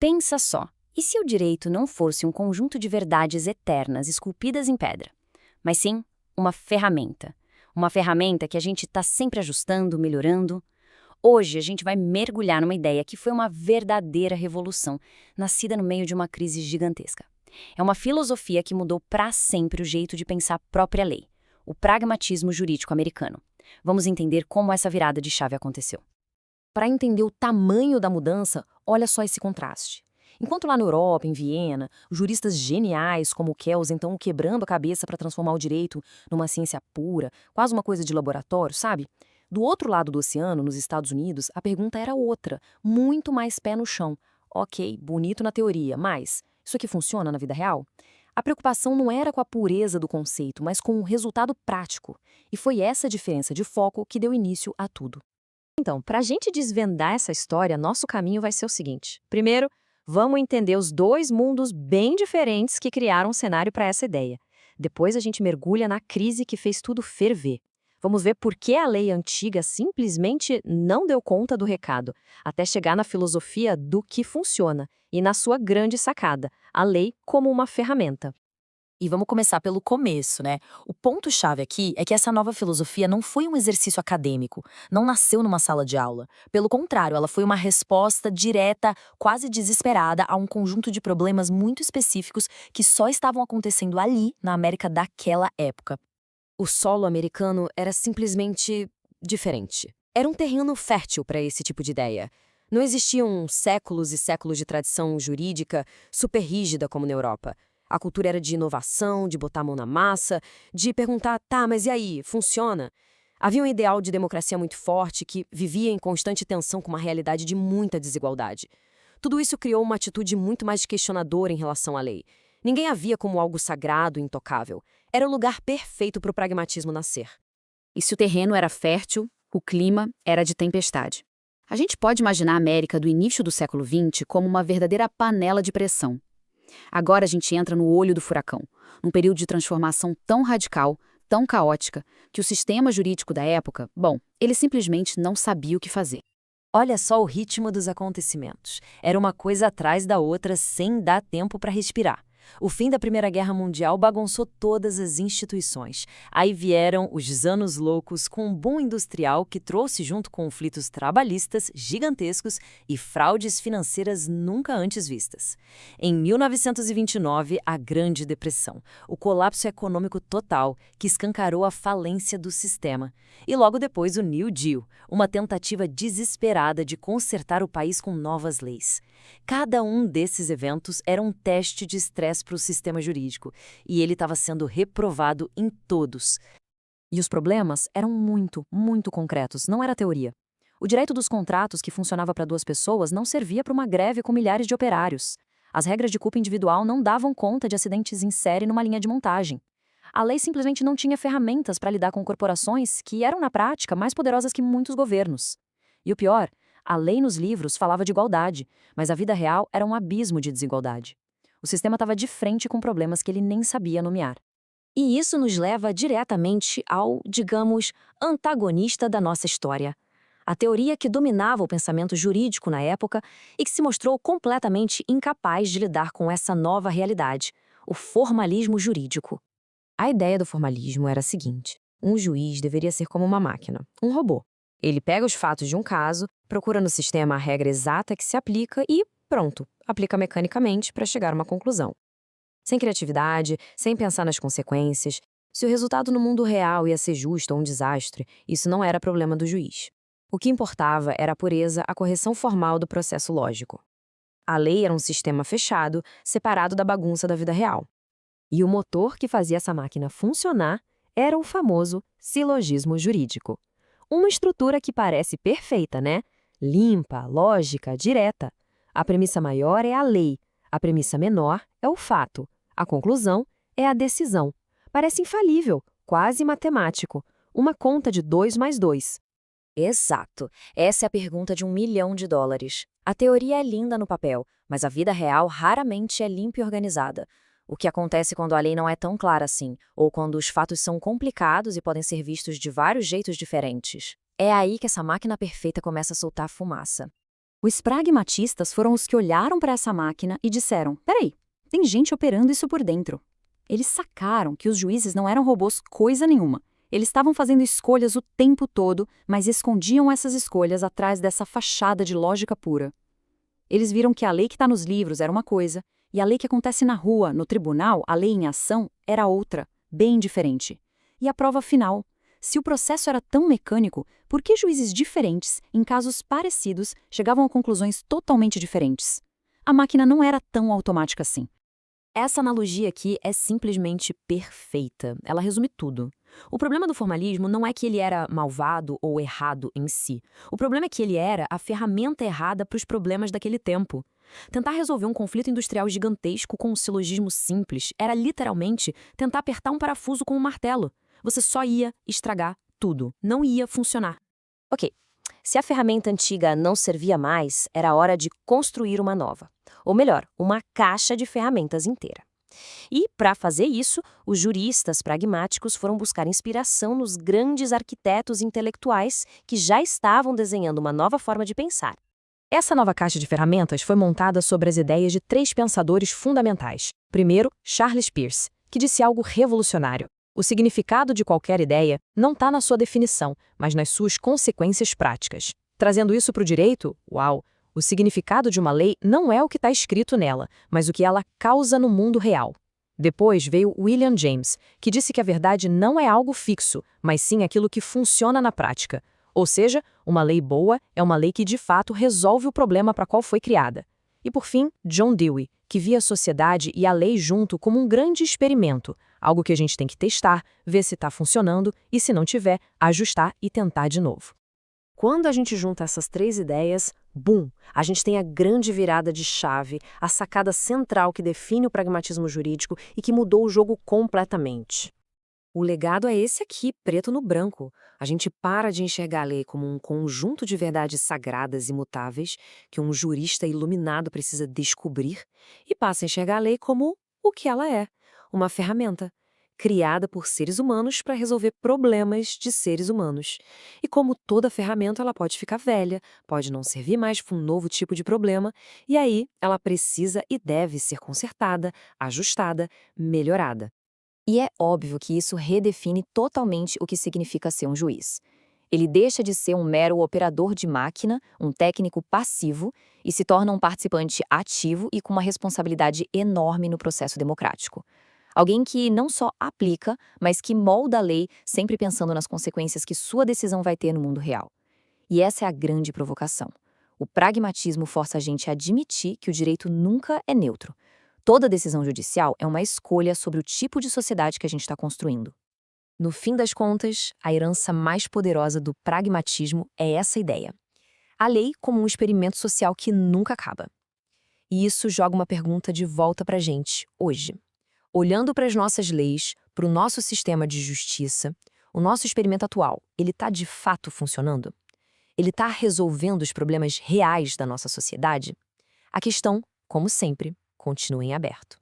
Pensa só, e se o direito não fosse um conjunto de verdades eternas esculpidas em pedra, mas sim uma ferramenta? Uma ferramenta que a gente está sempre ajustando, melhorando. Hoje a gente vai mergulhar numa ideia que foi uma verdadeira revolução, nascida no meio de uma crise gigantesca. É uma filosofia que mudou para sempre o jeito de pensar a própria lei, o pragmatismo jurídico americano. Vamos entender como essa virada de chave aconteceu. Para entender o tamanho da mudança, olha só esse contraste. Enquanto lá na Europa, em Viena, juristas geniais como Kelsen estão quebrando a cabeça para transformar o direito numa ciência pura, quase uma coisa de laboratório, sabe? Do outro lado do oceano, nos Estados Unidos, a pergunta era outra, muito mais pé no chão. Ok, bonito na teoria, mas isso aqui funciona na vida real? A preocupação não era com a pureza do conceito, mas com o resultado prático. E foi essa diferença de foco que deu início a tudo. Então, para a gente desvendar essa história, nosso caminho vai ser o seguinte. Primeiro, vamos entender os dois mundos bem diferentes que criaram um cenário para essa ideia. Depois a gente mergulha na crise que fez tudo ferver. Vamos ver por que a lei antiga simplesmente não deu conta do recado, até chegar na filosofia do que funciona e na sua grande sacada, a lei como uma ferramenta. E vamos começar pelo começo, né? O ponto-chave aqui é que essa nova filosofia não foi um exercício acadêmico, não nasceu numa sala de aula. Pelo contrário, ela foi uma resposta direta, quase desesperada, a um conjunto de problemas muito específicos que só estavam acontecendo ali, na América daquela época. O solo americano era simplesmente diferente. Era um terreno fértil para esse tipo de ideia. Não existiam séculos e séculos de tradição jurídica super rígida como na Europa. A cultura era de inovação, de botar a mão na massa, de perguntar, tá, mas e aí, funciona? Havia um ideal de democracia muito forte que vivia em constante tensão com uma realidade de muita desigualdade. Tudo isso criou uma atitude muito mais questionadora em relação à lei. Ninguém a via como algo sagrado e intocável. Era o lugar perfeito para o pragmatismo nascer. E se o terreno era fértil, o clima era de tempestade. A gente pode imaginar a América do início do século XX como uma verdadeira panela de pressão. Agora a gente entra no olho do furacão, num período de transformação tão radical, tão caótica, que o sistema jurídico da época, bom, ele simplesmente não sabia o que fazer. Olha só o ritmo dos acontecimentos. Era uma coisa atrás da outra sem dar tempo para respirar. O fim da Primeira Guerra Mundial bagunçou todas as instituições. Aí vieram os anos loucos com um boom industrial que trouxe junto conflitos trabalhistas gigantescos e fraudes financeiras nunca antes vistas. Em 1929, a Grande Depressão, o colapso econômico total que escancarou a falência do sistema. E logo depois o New Deal, uma tentativa desesperada de consertar o país com novas leis. Cada um desses eventos era um teste de estresse para o sistema jurídico, e ele estava sendo reprovado em todos. E os problemas eram muito, muito concretos, não era teoria. O direito dos contratos que funcionava para duas pessoas não servia para uma greve com milhares de operários. As regras de culpa individual não davam conta de acidentes em série numa linha de montagem. A lei simplesmente não tinha ferramentas para lidar com corporações que eram, na prática, mais poderosas que muitos governos. E o pior, a lei nos livros falava de igualdade, mas a vida real era um abismo de desigualdade. O sistema estava de frente com problemas que ele nem sabia nomear. E isso nos leva diretamente ao, digamos, antagonista da nossa história. A teoria que dominava o pensamento jurídico na época e que se mostrou completamente incapaz de lidar com essa nova realidade, o formalismo jurídico. A ideia do formalismo era a seguinte: um juiz deveria ser como uma máquina, um robô. Ele pega os fatos de um caso, procura no sistema a regra exata que se aplica e, pronto, aplica mecanicamente para chegar a uma conclusão. Sem criatividade, sem pensar nas consequências. Se o resultado no mundo real ia ser justo ou um desastre, isso não era problema do juiz. O que importava era a pureza, a correção formal do processo lógico. A lei era um sistema fechado, separado da bagunça da vida real. E o motor que fazia essa máquina funcionar era o famoso silogismo jurídico. Uma estrutura que parece perfeita, né? Limpa, lógica, direta. A premissa maior é a lei, a premissa menor é o fato, a conclusão é a decisão. Parece infalível, quase matemático. Uma conta de 2 mais 2. Exato. Essa é a pergunta de $1 milhão. A teoria é linda no papel, mas a vida real raramente é limpa e organizada. O que acontece quando a lei não é tão clara assim, ou quando os fatos são complicados e podem ser vistos de vários jeitos diferentes? É aí que essa máquina perfeita começa a soltar fumaça. Os pragmatistas foram os que olharam para essa máquina e disseram: peraí, tem gente operando isso por dentro. Eles sacaram que os juízes não eram robôs coisa nenhuma. Eles estavam fazendo escolhas o tempo todo, mas escondiam essas escolhas atrás dessa fachada de lógica pura. Eles viram que a lei que está nos livros era uma coisa, e a lei que acontece na rua, no tribunal, a lei em ação, era outra, bem diferente. E a prova final: se o processo era tão mecânico, por que juízes diferentes, em casos parecidos, chegavam a conclusões totalmente diferentes? A máquina não era tão automática assim. Essa analogia aqui é simplesmente perfeita. Ela resume tudo. O problema do formalismo não é que ele era malvado ou errado em si. O problema é que ele era a ferramenta errada para os problemas daquele tempo. Tentar resolver um conflito industrial gigantesco com um silogismo simples era literalmente tentar apertar um parafuso com um martelo. Você só ia estragar tudo. Não ia funcionar. Ok, se a ferramenta antiga não servia mais, era hora de construir uma nova. Ou melhor, uma caixa de ferramentas inteira. E, para fazer isso, os juristas pragmáticos foram buscar inspiração nos grandes arquitetos intelectuais que já estavam desenhando uma nova forma de pensar. Essa nova caixa de ferramentas foi montada sobre as ideias de 3 pensadores fundamentais. Primeiro, Charles Peirce, que disse algo revolucionário. O significado de qualquer ideia não está na sua definição, mas nas suas consequências práticas. Trazendo isso para o direito, uau! O significado de uma lei não é o que está escrito nela, mas o que ela causa no mundo real. Depois veio William James, que disse que a verdade não é algo fixo, mas sim aquilo que funciona na prática. Ou seja, uma lei boa é uma lei que de fato resolve o problema para qual foi criada. E por fim, John Dewey, que via a sociedade e a lei junto como um grande experimento, algo que a gente tem que testar, ver se está funcionando e, se não tiver, ajustar e tentar de novo. Quando a gente junta essas 3 ideias, bum, a gente tem a grande virada de chave, a sacada central que define o pragmatismo jurídico e que mudou o jogo completamente. O legado é esse aqui, preto no branco. A gente para de enxergar a lei como um conjunto de verdades sagradas e imutáveis que um jurista iluminado precisa descobrir e passa a enxergar a lei como o que ela é, uma ferramenta criada por seres humanos para resolver problemas de seres humanos. E como toda ferramenta, ela pode ficar velha, pode não servir mais para um novo tipo de problema, e aí ela precisa e deve ser consertada, ajustada, melhorada. E é óbvio que isso redefine totalmente o que significa ser um juiz. Ele deixa de ser um mero operador de máquina, um técnico passivo, e se torna um participante ativo e com uma responsabilidade enorme no processo democrático. Alguém que não só aplica, mas que molda a lei, sempre pensando nas consequências que sua decisão vai ter no mundo real. E essa é a grande provocação. O pragmatismo força a gente a admitir que o direito nunca é neutro. Toda decisão judicial é uma escolha sobre o tipo de sociedade que a gente está construindo. No fim das contas, a herança mais poderosa do pragmatismo é essa ideia. A lei como um experimento social que nunca acaba. E isso joga uma pergunta de volta para a gente, hoje. Olhando para as nossas leis, para o nosso sistema de justiça, o nosso experimento atual, ele está de fato funcionando? Ele está resolvendo os problemas reais da nossa sociedade? A questão, como sempre, continua em aberto.